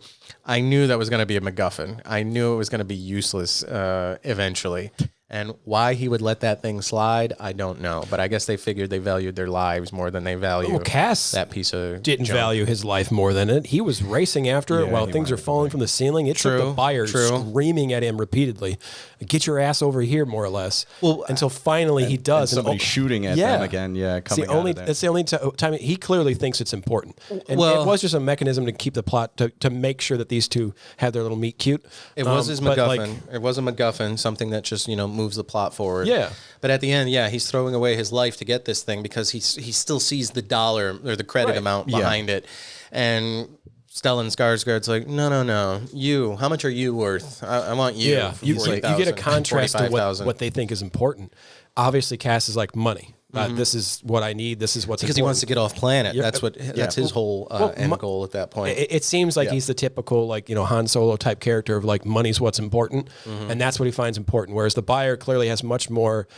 I knew that was going to be a MacGuffin. I knew it was going to be useless eventually. And why he would let that thing slide, I don't know. But I guess they figured they valued their lives more than they value Cass that piece of didn't junk. Value his life more than it. He was racing after it while things are falling from the ceiling. It took the buyer screaming at him repeatedly, "Get your ass over here," more or less. Well, until finally he does. And somebody shooting at them again. Yeah, coming out of there. That's the only time he clearly thinks it's important. And it was just a mechanism to keep the plot, to make sure that these two had their little meet cute. It was his MacGuffin. It was a MacGuffin, something that just, moves the plot forward. Yeah. But at the end, he's throwing away his life to get this thing because he still sees the dollar or the credit amount behind it. And Stellan Skarsgård's like, no, you. How much are you worth? I want you. Yeah, you get a contrast to what they think is important. Obviously, Cass is like money. This is what I need. This is what's because important. He wants to get off planet. That's his whole end goal at that point. It seems like he's the typical Han Solo type character of like money's what's important, and that's what he finds important. Whereas the buyer clearly has much more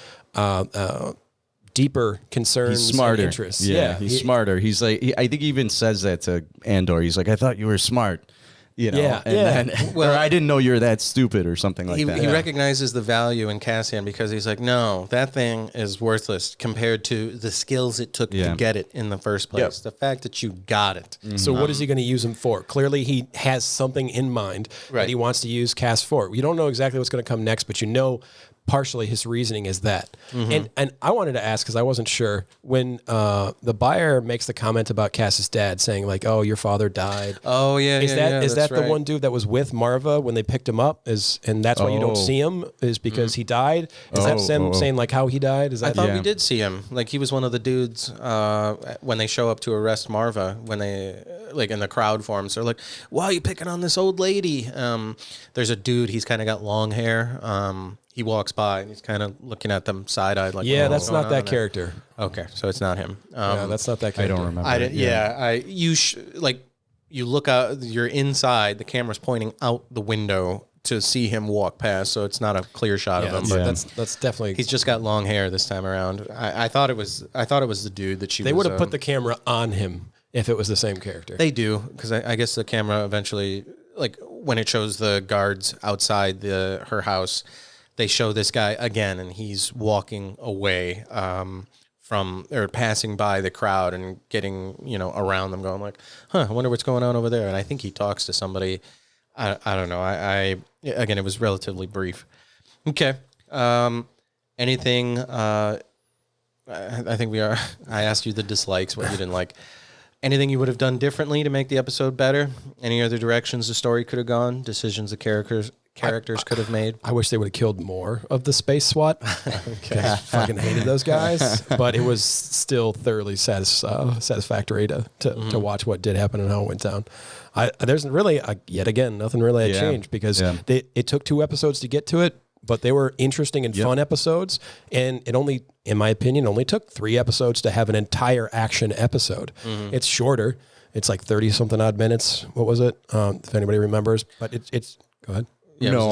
deeper concerns, he's smarter. And interests. He's smarter. He's like, I think he even says that to Andor. He's like, I thought you were smart. Then, I didn't know you were that stupid or something like that. He recognizes the value in Cassian because he's like, no, that thing is worthless compared to the skills it took to get it in the first place. The fact that you got it. Mm-hmm. So what is he going to use him for? Clearly he has something in mind that he wants to use Cass for. You don't know exactly what's going to come next, but partially his reasoning is that. And I wanted to ask, because I wasn't sure, when the buyer makes the comment about Cass's dad saying like, oh, your father died. Oh, yeah, is that the one dude that was with Marva when they picked him up? And that's why you don't see him, is because he died? Is that saying like how he died? Is that? I thought we did see him. Like he was one of the dudes when they show up to arrest Marva, when they, like in the crowd forms, they're like, why are you picking on this old lady? There's a dude, he's kind of got long hair. He walks by and he's kind of looking at them side-eyed like, that's not that character. Okay, so it's not him. That's not that character. I don't remember. You look out, you're inside, the camera's pointing out the window to see him walk past, so it's not a clear shot of him. But that's definitely. He's just got long hair this time around. I thought it was the dude that They would have put the camera on him if it was the same character. They do, because I guess the camera eventually, like when it shows the guards outside her house, they show this guy again, and he's walking away from or passing by the crowd and getting, around them, going like, I wonder what's going on over there. And I think he talks to somebody. I don't know. Again, it was relatively brief. Okay. Anything, I think I asked you the dislikes, what you didn't like. Anything you would have done differently to make the episode better? Any other directions the story could have gone? Decisions the characters could have made? I wish they would have killed more of the space SWAT. Okay. I fucking hated those guys, but it was still thoroughly satisfactory to watch what did happen and how it went down. There's really, yet again, nothing really had changed because it took 2 episodes to get to it, but they were interesting and fun episodes. And it only, in my opinion, only took 3 episodes to have an entire action episode. Mm-hmm. It's shorter. It's like 30 something odd minutes. What was it? If anybody remembers, but it's go ahead. Yeah, no.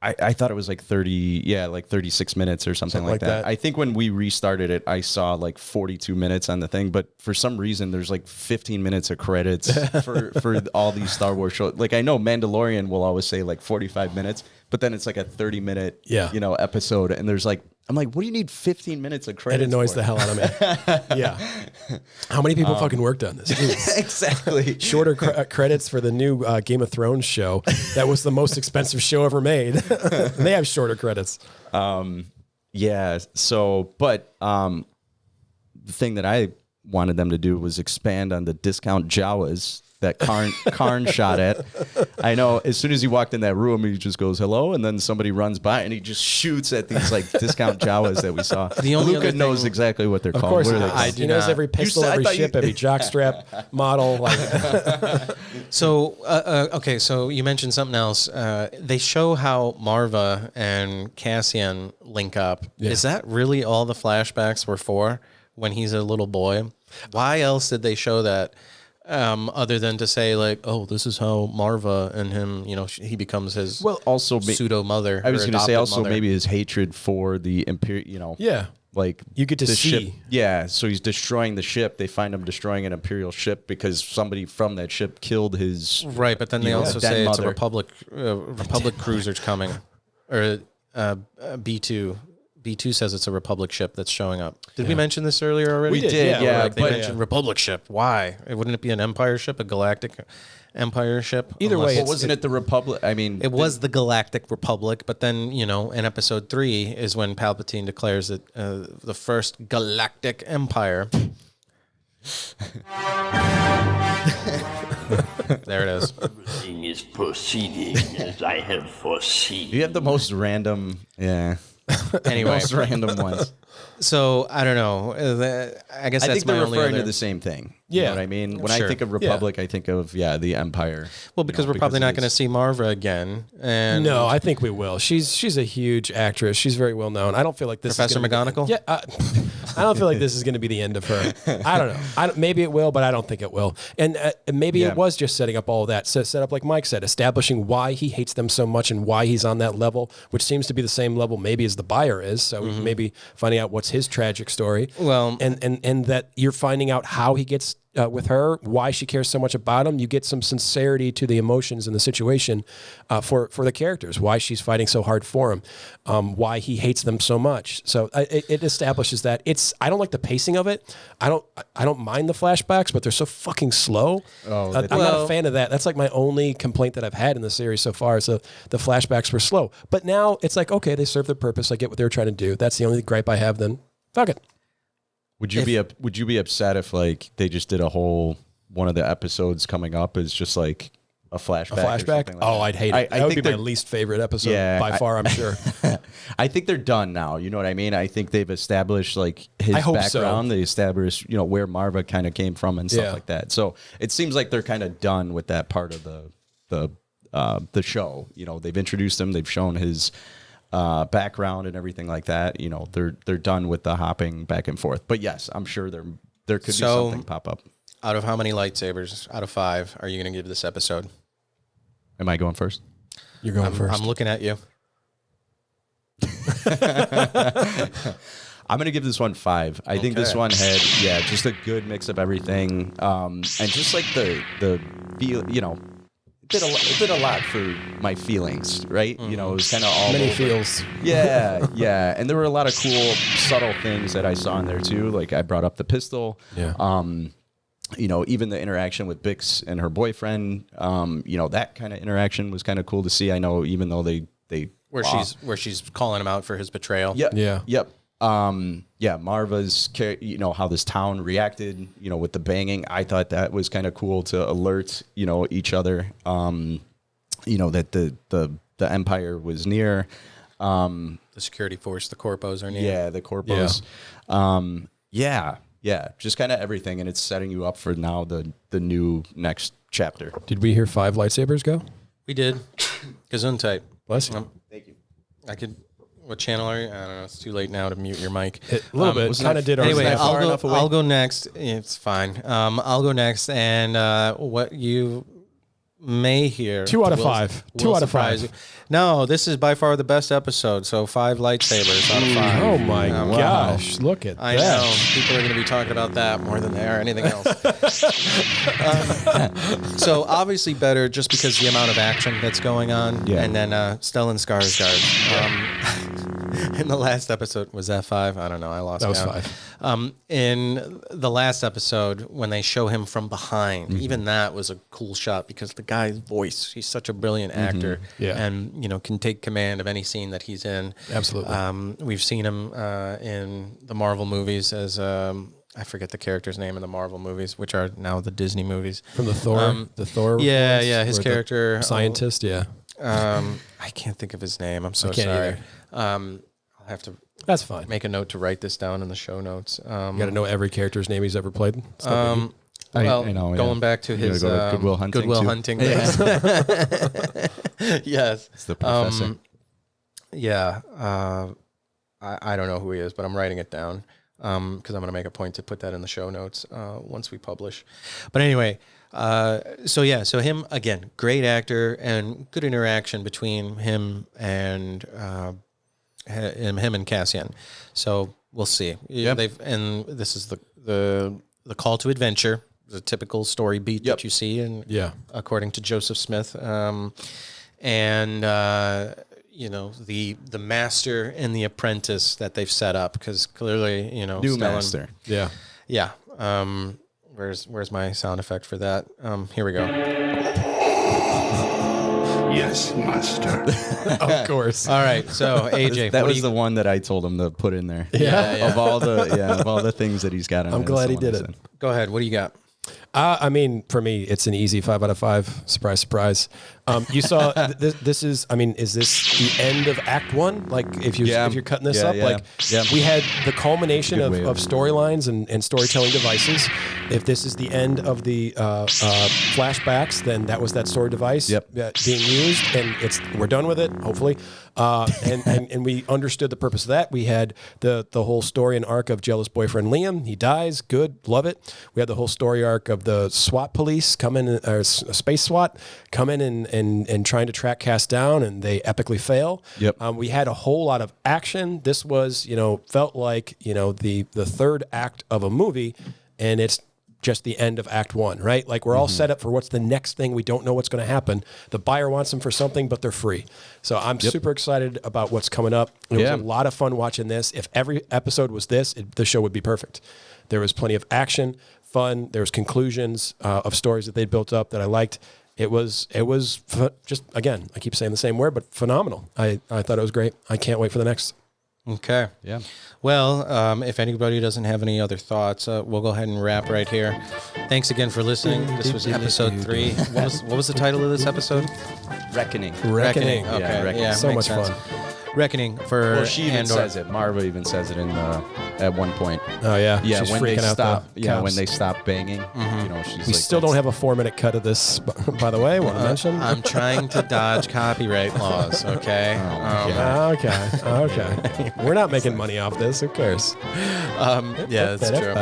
I thought it was like 36 minutes or something like that. I think when we restarted it, I saw like 42 minutes on the thing, but for some reason there's like 15 minutes of credits for all these Star Wars shows. Like I know Mandalorian will always say like 45 minutes, but then it's like a 30-minute episode, and there's like, I'm like, what do you need 15 minutes of credits? It annoys the hell out of me. Yeah. How many people fucking worked on this? Exactly. Shorter credits for the new Game of Thrones show. That was the most expensive show ever made. They have shorter credits. Yeah. So, but the thing that I wanted them to do was expand on the discount Jawas that Karn shot at. I know as soon as he walked in that room, he just goes, hello, and then somebody runs by and he just shoots at these like discount Jawas that we saw. Luca knows exactly what they're called. Of course, he knows every pistol, every ship, every jockstrap model. So, okay, so you mentioned something else. They show how Marva and Cassian link up. Yeah. Is that really all the flashbacks were for when he's a little boy? Why else did they show that? Other than to say like, oh, this is how Marva and him, he becomes his pseudo mother. I was going to say also maybe his hatred for the Imperial, like you get to see. Ship. Yeah, so he's destroying the ship. They find him destroying an Imperial ship because somebody from that ship killed his right. But then they also say it's a Republic cruiser's coming, or B2. B2 says it's a Republic ship that's showing up. Did we mention this earlier already? We did, yeah. They mentioned Republic ship. Why? Wouldn't it be an Empire ship, a galactic Empire ship? Either way, wasn't it the Republic? I mean, it was the Galactic Republic, but then, in Episode 3 is when Palpatine declares that the first Galactic Empire. There it is. Everything is proceeding as I have foreseen. You have the most random, Anyway, most random ones. So I don't know. I guess that's they're referring to the same thing. You know what I mean? When I think of Republic, I think of the Empire. Well, because we're probably not going to see Marva again. And no, I think we will. She's a huge actress. She's very well known. I don't feel like this Professor McGonagall. I don't feel like this is going to be the end of her. I don't know. Maybe it will, but I don't think it will. And maybe it was just setting up all of that. Set up like Mike said, establishing why he hates them so much and why he's on that level, which seems to be the same level maybe as the buyer is. So maybe finding out what's his tragic story. Well, and that you're finding out how he gets with her, why she cares so much about him. You get some sincerity to the emotions and the situation for the characters, why she's fighting so hard for him, why he hates them so much. So it establishes that. I don't like the pacing of it. I don't mind the flashbacks, but they're so fucking slow. I'm not a fan of that. That's like my only complaint that I've had in the series so far. So the flashbacks were slow. But now it's like, okay, they serve their purpose. I get what they were trying to do. That's the only gripe I have. Then fuck it. Would you be upset if like they just did a whole one of the episodes coming up is just like a flashback? A flashback? Like I'd hate it. That would be my least favorite episode by far, I'm sure. I think they're done now. You know what I mean? I think they've established like his background. So. They established, where Marva kind of came from and stuff like that. So it seems like they're kind of done with that part of the show. They've introduced him. They've shown his background and everything like that. They're done with the hopping back and forth. But yes, I'm sure there could be something pop up. Out of how many lightsabers out of 5 are you going to give this episode? Am I going first? You're going first. I'm looking at you. I'm going to give this one 5. I think this one had just a good mix of everything, and just like the feel. did a lot for my feelings, right? You know, it was kind of all Many over. feels. Yeah. And there were a lot of cool, subtle things that I saw in there too. Like I brought up the pistol. Yeah. You know, even the interaction with Bix and her boyfriend, you know, that kind of interaction was kind of cool to see. I know, even though they where she's calling him out for his betrayal. Yep. Yeah. Yep. Marva's, you know, how this town reacted, you know, with the banging. I thought that was kind of cool to alert, you know, each other, you know, that the Empire was near. The security force, the corpos are near. Yeah, the corpos. Yeah, just kind of everything, and it's setting you up for now the new next chapter. Did we hear 5 lightsabers go? We did. Gesundheit. Bless you. Thank you. I could. What channel are you? I don't know. It's too late now to mute your mic. A little bit. Kind of did. Anyway, far enough away? I'll go next. It's fine. I'll go next, and what you may hear. 2 out of 5. 2 out of 5. You. No, this is by far the best episode. So 5 lightsabers out of 5. Oh my gosh! Wow. Look at I that. know people are going to be talking about that more than they are anything else. So obviously better just because the amount of action that's going on, and then Stellan Skarsgård. In the last episode, was that 5? I don't know. I lost count. That was 5. In the last episode, when they show him from behind, even that was a cool shot because the guy's voice, he's such a brilliant actor, and you know, can take command of any scene that he's in. Absolutely. We've seen him in the Marvel movies as I forget the character's name in the Marvel movies, which are now the Disney movies. From the Thor. Yeah, his character, scientist. I can't think of his name. I'm so sorry. I'll have to. That's fine. Make a note to write this down in the show notes. You got to know every character's name he's ever played. Well, I know, going back to his go to Goodwill Hunting. Yes. Yes. It's the professor. I don't know who he is, but I'm writing it down because I'm going to make a point to put that in the show notes once we publish. But anyway, so him, again, great actor and good interaction between him and Cassian. So we'll see. Yep. And this is the call to adventure, the typical story beat that you see, and according to Joseph Smith, you know, the master and the apprentice that they've set up, because clearly, you know, new master. Yeah. Where's my sound effect for that? Here we go. Yes, master. Of course. All right. So AJ, that was the one that I told him to put in there. Yeah. Of all the things that he's got on. I'm glad he did it. Go ahead. What do you got? I mean, for me, it's an easy 5 out of 5. Surprise, surprise. You saw this is. I mean, is this the end of Act 1? Like, if you're cutting this up, we had the culmination of storylines and storytelling devices. If this is the end of the flashbacks, then that was that story device being used, and we're done with it. Hopefully, and we understood the purpose of that. We had the whole story and arc of jealous boyfriend Liam. He dies. Good, love it. We had the whole story arc of the SWAT police coming, or space SWAT coming and trying to track Cass down, and they epically fail. We had a whole lot of action. This was, felt like, the third act of a movie, and it's just the end of Act 1, right? Like, we're all set up for what's the next thing. We don't know what's going to happen. The buyer wants them for something, but they're free. So I'm super excited about what's coming up. It was a lot of fun watching this. If every episode was this, the show would be perfect. There was plenty of action, fun. There was conclusions of stories that they'd built up that I liked. It was just, again, I keep saying the same word, but phenomenal. I thought it was great. I can't wait for the next. Okay. Yeah. Well, if anybody doesn't have any other thoughts, we'll go ahead and wrap right here. Thanks again for listening. This was episode 3. What was the title of this episode? Reckoning. Okay. Yeah, Reckoning. Yeah, so much sense. fun. Reckoning for Well, she even Andor. says it. Marva even says it in at one point. Oh yeah. Yeah, She's when freaking they out stop. the Yeah, cops. when they stop banging. She's We like, still don't have a 4-minute cut of this, by the way. Want to mention? I'm trying to dodge copyright laws, okay? Okay. We're not making money off this. Who cares? Yeah, that's true.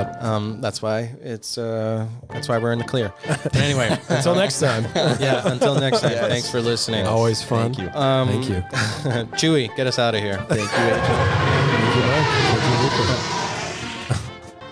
That's why we're in the clear. But anyway, Until next time. until next time. Thanks for listening. Always fun. Thank you. Thank you. Chewy, get us out of here. Thank you, AJ. Thank you, Mike. Thank you, Luca.